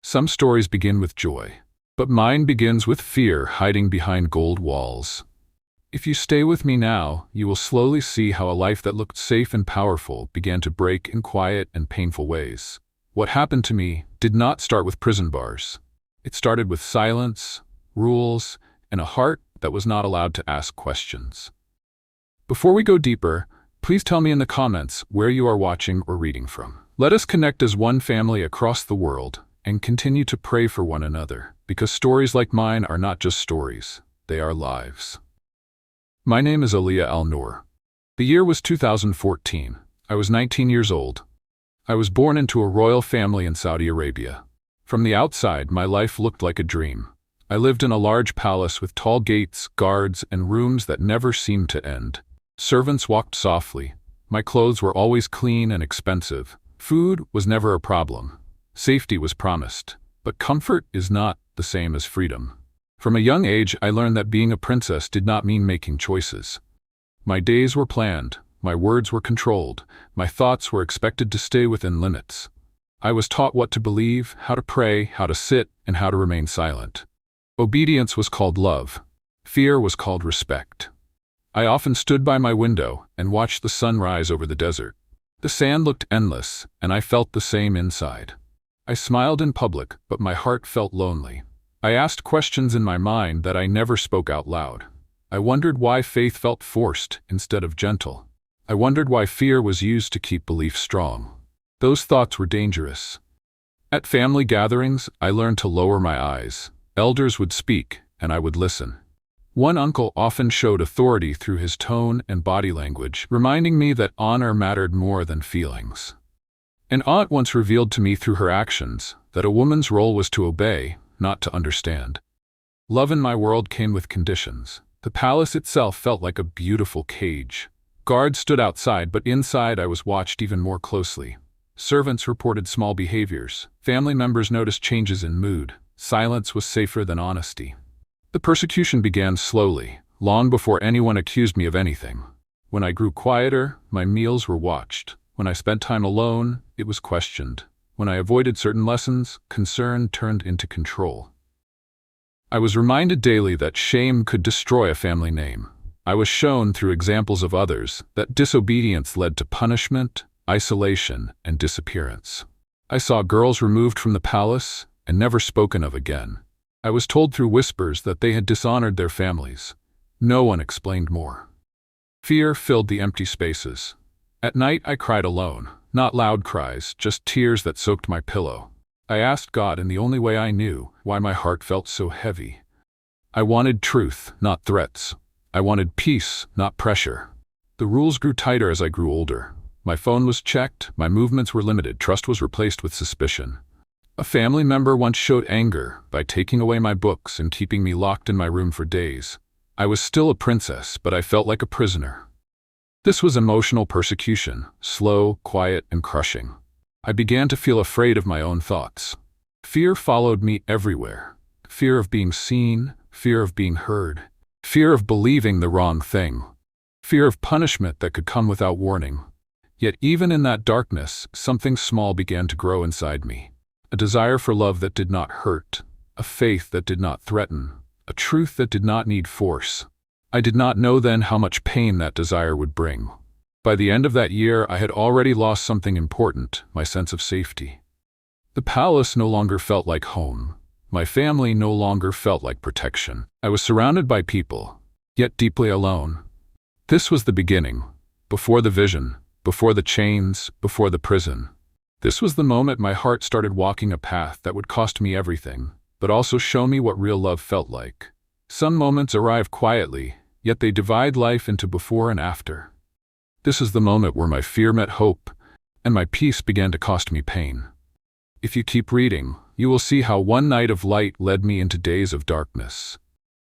Some stories begin with joy, but mine begins with fear hiding behind gold walls. If you stay with me now, you will slowly see how a life that looked safe and powerful began to break in quiet and painful ways. What happened to me did not start with prison bars. It started with silence, rules, and a heart that was not allowed to ask questions. Before we go deeper, please tell me in the comments where you are watching or reading from. Let us connect as one family across the world and continue to pray for one another, because stories like mine are not just stories, they are lives. My name is Aliyah Al-Noor. The year was 2014. I was 19 years old. I was born into a royal family in Saudi Arabia. From the outside, my life looked like a dream. I lived in a large palace with tall gates, guards, and rooms that never seemed to end. Servants walked softly. My clothes were always clean and expensive. Food was never a problem. Safety was promised. But comfort is not the same as freedom. From a young age, I learned that being a princess did not mean making choices. My days were planned, my words were controlled, my thoughts were expected to stay within limits. I was taught what to believe, how to pray, how to sit, and how to remain silent. Obedience was called love. Fear was called respect. I often stood by my window and watched the sun rise over the desert. The sand looked endless, and I felt the same inside. I smiled in public, but my heart felt lonely. I asked questions in my mind that I never spoke out loud. I wondered why faith felt forced instead of gentle. I wondered why fear was used to keep belief strong. Those thoughts were dangerous. At family gatherings, I learned to lower my eyes. Elders would speak, and I would listen. One uncle often showed authority through his tone and body language, reminding me that honor mattered more than feelings. An aunt once revealed to me through her actions that a woman's role was to obey, not to understand. Love in my world came with conditions. The palace itself felt like a beautiful cage. Guards stood outside, but inside I was watched even more closely. Servants reported small behaviors. Family members noticed changes in mood. Silence was safer than honesty. The persecution began slowly, long before anyone accused me of anything. When I grew quieter, my meals were watched. When I spent time alone, it was questioned. When I avoided certain lessons, concern turned into control. I was reminded daily that shame could destroy a family name. I was shown through examples of others that disobedience led to punishment, isolation, and disappearance. I saw girls removed from the palace and never spoken of again. I was told through whispers that they had dishonored their families. No one explained more. Fear filled the empty spaces. At night, I cried alone. Not loud cries, just tears that soaked my pillow. I asked God in the only way I knew why my heart felt so heavy. I wanted truth, not threats. I wanted peace, not pressure. The rules grew tighter as I grew older. My phone was checked, my movements were limited, trust was replaced with suspicion. A family member once showed anger by taking away my books and keeping me locked in my room for days. I was still a princess, but I felt like a prisoner. This was emotional persecution, slow, quiet, and crushing. I began to feel afraid of my own thoughts. Fear followed me everywhere. Fear of being seen, fear of being heard, fear of believing the wrong thing, fear of punishment that could come without warning. Yet even in that darkness, something small began to grow inside me. A desire for love that did not hurt, a faith that did not threaten, a truth that did not need force. I did not know then how much pain that desire would bring. By the end of that year, I had already lost something important, my sense of safety. The palace no longer felt like home. My family no longer felt like protection. I was surrounded by people, yet deeply alone. This was the beginning, before the vision, before the chains, before the prison. This was the moment my heart started walking a path that would cost me everything, but also show me what real love felt like. Some moments arrive quietly, yet they divide life into before and after. This is the moment where my fear met hope, and my peace began to cost me pain. If you keep reading, you will see how one night of light led me into days of darkness.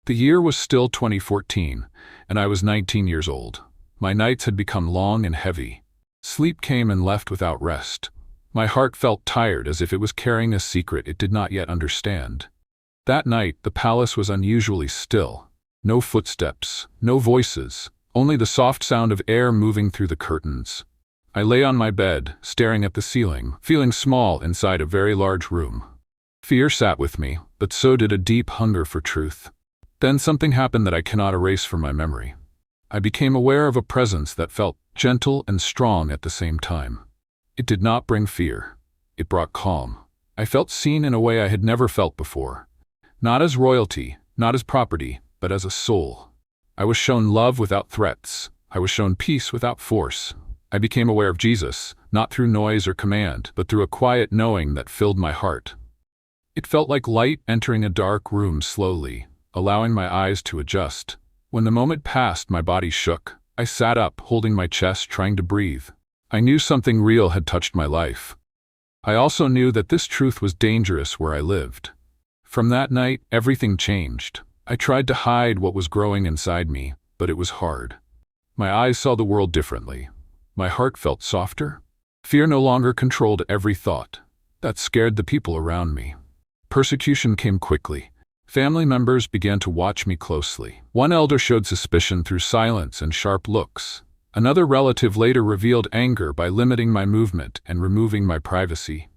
The year was still 2014, and I was 19 years old. My nights had become long and heavy. Sleep came and left without rest. My heart felt tired, as if it was carrying a secret it did not yet understand. That night, the palace was unusually still. No footsteps, no voices, only the soft sound of air moving through the curtains. I lay on my bed, staring at the ceiling, feeling small inside a very large room. Fear sat with me, but so did a deep hunger for truth. Then something happened that I cannot erase from my memory. I became aware of a presence that felt gentle and strong at the same time. It did not bring fear. It brought calm. I felt seen in a way I had never felt before. Not as royalty, not as property, but as a soul. I was shown love without threats. I was shown peace without force. I became aware of Jesus, not through noise or command, but through a quiet knowing that filled my heart. It felt like light entering a dark room slowly, allowing my eyes to adjust. When the moment passed, my body shook. I sat up, holding my chest, trying to breathe. I knew something real had touched my life. I also knew that this truth was dangerous where I lived. From that night, everything changed. I tried to hide what was growing inside me, but it was hard. My eyes saw the world differently. My heart felt softer. Fear no longer controlled every thought. That scared the people around me. Persecution came quickly. Family members began to watch me closely. One elder showed suspicion through silence and sharp looks. Another relative later revealed anger by limiting my movement and removing my privacy.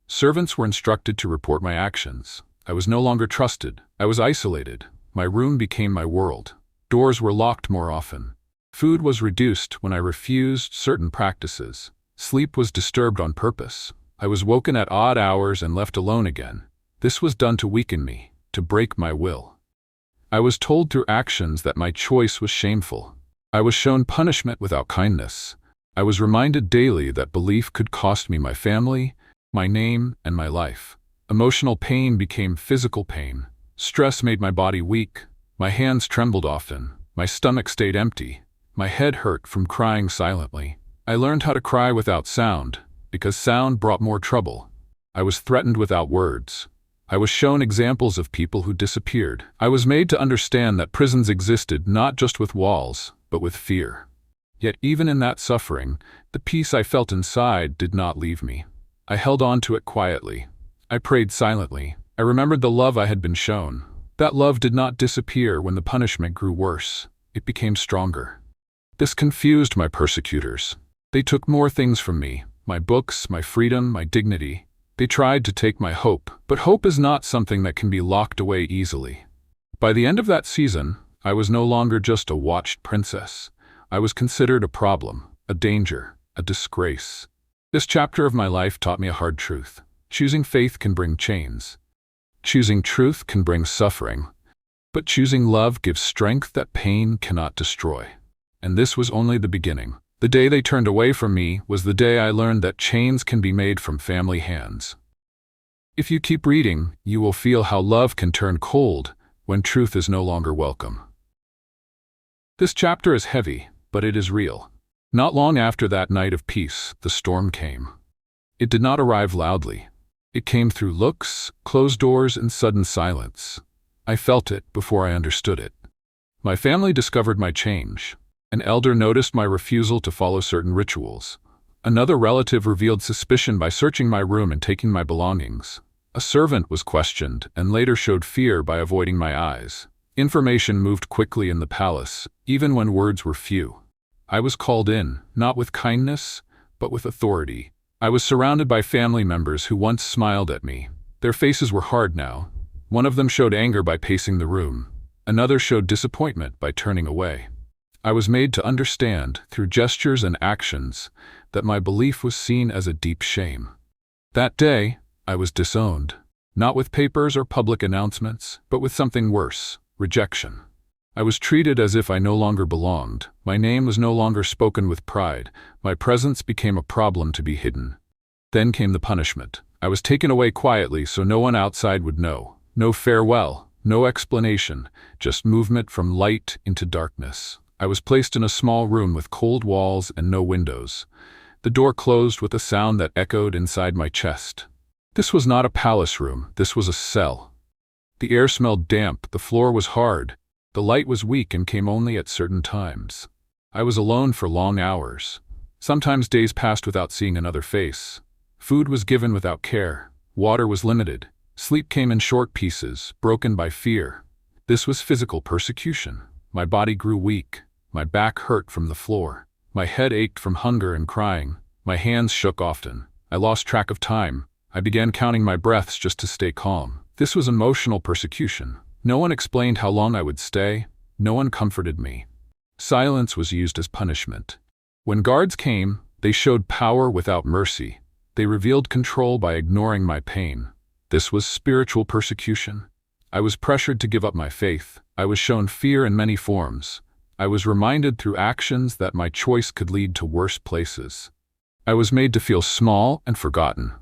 Servants were instructed to report my actions. I was no longer trusted. I was isolated. My room became my world. Doors were locked more often. Food was reduced when I refused certain practices. Sleep was disturbed on purpose. I was woken at odd hours and left alone again. This was done to weaken me, to break my will. I was told through actions that my choice was shameful. I was shown punishment without kindness. I was reminded daily that belief could cost me my family, my name, and my life. Emotional pain became physical pain. Stress made my body weak. My hands trembled often. My stomach stayed empty. My head hurt from crying silently. I learned how to cry without sound, because sound brought more trouble. I was threatened without words. I was shown examples of people who disappeared. I was made to understand that prisons existed not just with walls, but with fear. Yet even in that suffering, the peace I felt inside did not leave me. I held on to it quietly. I prayed silently. I remembered the love I had been shown. That love did not disappear when the punishment grew worse. It became stronger. This confused my persecutors. They took more things from me: my books, my freedom, my dignity. They tried to take my hope, but hope is not something that can be locked away easily. By the end of that season, I was no longer just a watched princess. I was considered a problem, a danger, a disgrace. This chapter of my life taught me a hard truth. Choosing faith can bring chains. Choosing truth can bring suffering. But choosing love gives strength that pain cannot destroy. And this was only the beginning. The day they turned away from me was the day I learned that chains can be made from family hands. If you keep reading, you will feel how love can turn cold when truth is no longer welcome. This chapter is heavy, but it is real. Not long after that night of peace, the storm came. It did not arrive loudly. It came through looks, closed doors, and sudden silence. I felt it before I understood it. My family discovered my change. An elder noticed my refusal to follow certain rituals. Another relative revealed suspicion by searching my room and taking my belongings. A servant was questioned and later showed fear by avoiding my eyes. Information moved quickly in the palace, even when words were few. I was called in, not with kindness, but with authority. I was surrounded by family members who once smiled at me. Their faces were hard now. One of them showed anger by pacing the room. Another showed disappointment by turning away. I was made to understand, through gestures and actions, that my belief was seen as a deep shame. That day, I was disowned, not with papers or public announcements, but with something worse: rejection. I was treated as if I no longer belonged. My name was no longer spoken with pride. My presence became a problem to be hidden. Then came the punishment. I was taken away quietly so no one outside would know. No farewell, no explanation, just movement from light into darkness. I was placed in a small room with cold walls and no windows. The door closed with a sound that echoed inside my chest. This was not a palace room. This was a cell. The air smelled damp. The floor was hard. The light was weak and came only at certain times. I was alone for long hours. Sometimes days passed without seeing another face. Food was given without care. Water was limited. Sleep came in short pieces, broken by fear. This was physical persecution. My body grew weak. My back hurt from the floor. My head ached from hunger and crying. My hands shook often. I lost track of time. I began counting my breaths just to stay calm. This was emotional persecution. No one explained how long I would stay. No one comforted me. Silence was used as punishment. When guards came, they showed power without mercy. They revealed control by ignoring my pain. This was spiritual persecution. I was pressured to give up my faith. I was shown fear in many forms. I was reminded through actions that my choice could lead to worse places. I was made to feel small and forgotten.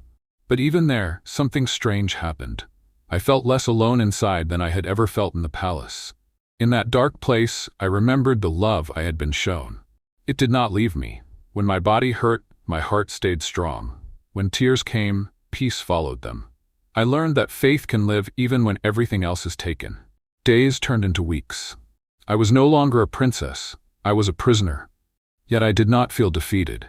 But even there, something strange happened. I felt less alone inside than I had ever felt in the palace. In that dark place, I remembered the love I had been shown. It did not leave me. When my body hurt, my heart stayed strong. When tears came, peace followed them. I learned that faith can live even when everything else is taken. Days turned into weeks. I was no longer a princess. I was a prisoner. Yet I did not feel defeated.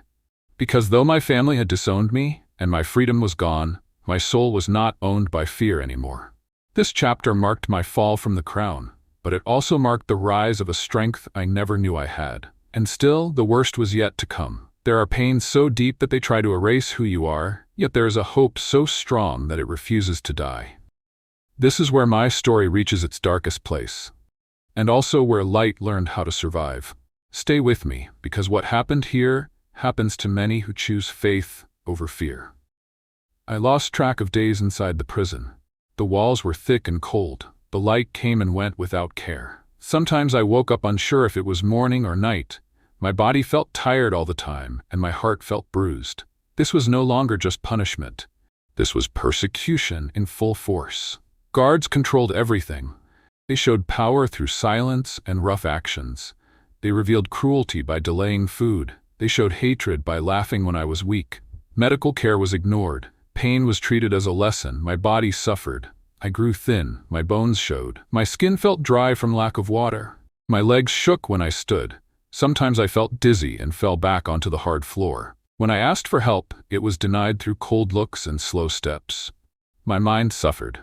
Because though my family had disowned me and my freedom was gone, my soul was not owned by fear anymore. This chapter marked my fall from the crown, but it also marked the rise of a strength I never knew I had. And still, the worst was yet to come. There are pains so deep that they try to erase who you are, yet there is a hope so strong that it refuses to die. This is where my story reaches its darkest place, and also where light learned how to survive. Stay with me, because what happened here happens to many who choose faith over fear. I lost track of days inside the prison. The walls were thick and cold. The light came and went without care. Sometimes I woke up unsure if it was morning or night. My body felt tired all the time, and my heart felt bruised. This was no longer just punishment. This was persecution in full force. Guards controlled everything. They showed power through silence and rough actions. They revealed cruelty by delaying food. They showed hatred by laughing when I was weak. Medical care was ignored. Pain was treated as a lesson. My body suffered. I grew thin. My bones showed. My skin felt dry from lack of water. My legs shook when I stood. Sometimes I felt dizzy and fell back onto the hard floor. When I asked for help, it was denied through cold looks and slow steps. My mind suffered.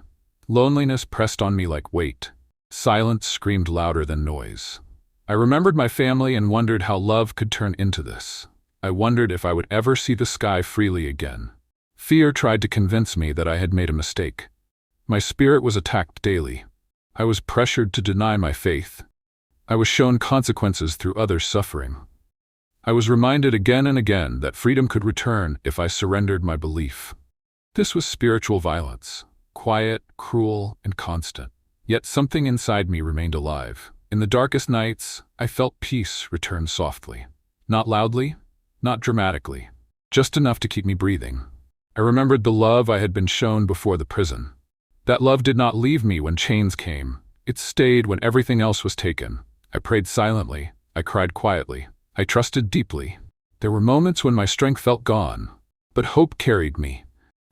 Loneliness pressed on me like weight. Silence screamed louder than noise. I remembered my family and wondered how love could turn into this. I wondered if I would ever see the sky freely again. Fear tried to convince me that I had made a mistake. My spirit was attacked daily. I was pressured to deny my faith. I was shown consequences through others' suffering. I was reminded again and again that freedom could return if I surrendered my belief. This was spiritual violence, quiet, cruel, and constant. Yet something inside me remained alive. In the darkest nights, I felt peace return softly. Not loudly, not dramatically, just enough to keep me breathing. I remembered the love I had been shown before the prison. That love did not leave me when chains came. It stayed when everything else was taken. I prayed silently. I cried quietly. I trusted deeply. There were moments when my strength felt gone, but hope carried me.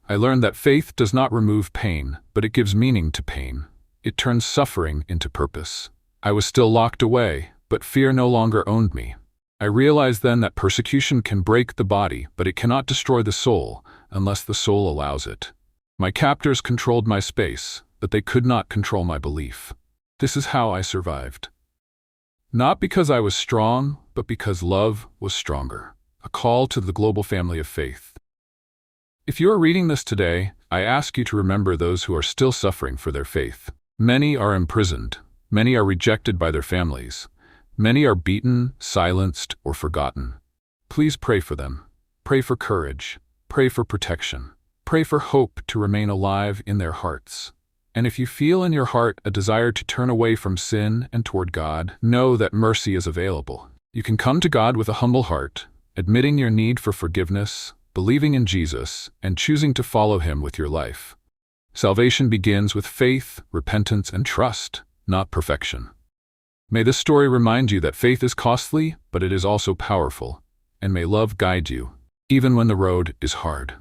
I learned that faith does not remove pain, but it gives meaning to pain. It turns suffering into purpose. I was still locked away, but fear no longer owned me. I realized then that persecution can break the body, but it cannot destroy the soul unless the soul allows it. My captors controlled my space, but they could not control my belief. This is how I survived. Not because I was strong, but because love was stronger. A call to the global family of faith. If you are reading this today, I ask you to remember those who are still suffering for their faith. Many are imprisoned. Many are rejected by their families. Many are beaten, silenced, or forgotten. Please pray for them. Pray for courage. Pray for protection. Pray for hope to remain alive in their hearts. And if you feel in your heart a desire to turn away from sin and toward God, know that mercy is available. You can come to God with a humble heart, admitting your need for forgiveness, believing in Jesus, and choosing to follow Him with your life. Salvation begins with faith, repentance, and trust, not perfection. May this story remind you that faith is costly, but it is also powerful, and may love guide you, even when the road is hard.